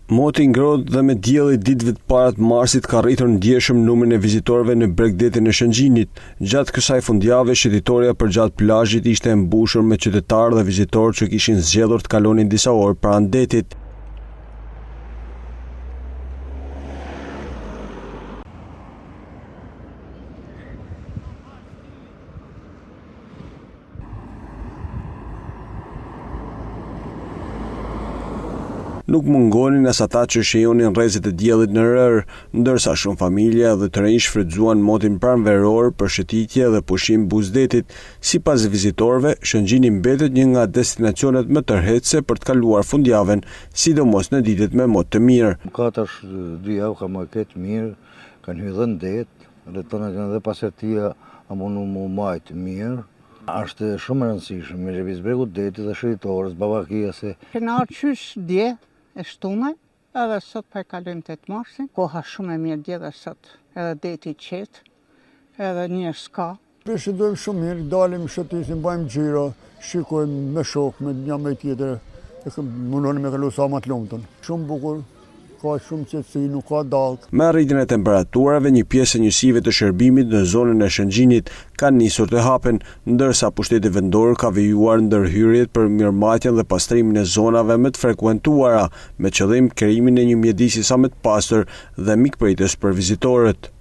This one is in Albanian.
Moti ngrohtë dhe me dielli ditëve të para të marsit ka rritur ndjeshëm numrin e vizitorëve në bregdetin e Shëngjinit. Gjatë kësaj fundjavë, shëtitoria përgjatë plazhit ishte e mbushur me qytetarë dhe vizitorë që kishin zgjedhur të kalonin disa orë pranë detit. Nuk mungonin as ata që shijonin rrezet e diellit në rër, ndërsa shumë familje dhe të rinj shfrytzuan motin pranveror për shëtitje dhe pushim buzdetit. Sipas vizitorëve, Shëngjini mbetet një nga destinacionet më tërheqëse për të kaluar fundjavën, sidomos në ditët me mot të mirë. Ka tash 2 javë ka market mirë, kanë hyrë dhe në det, dhe tonë kanë dhe pasërtia a mundu mu majtë mirë. Ashtë shumë rëndësishëm me Lëvizbregu detit dhe shëritorës, babakia se... Kena qysh dje e shtunë, edhe sot për kalojmë 8 marsin, koha shumë e mirë dje dhe sot, edhe deti qetë, edhe njerë s'ka. Shëdojmë shumë mirë, dalim shëtisim, bajmë gjyra, shikojmë me shokë, me një me tjetër, mundonim me kalu sa ma të lumëtën. Shumë bukur, ka shumë qetësi, nuk ka dallë. Me arritjen e temperaturave, një pjesë e njësive të shërbimit në zonën e Shëngjinit kanë nisur të hapen, ndërsa pushteti vendor ka vijuar ndërhyrjet për mirëmbajtjen dhe pastrimin e zonave më të frekuentuara, me qëllim krijimin e një mjedisi sa më të pastër dhe mikpritës për vizitorët.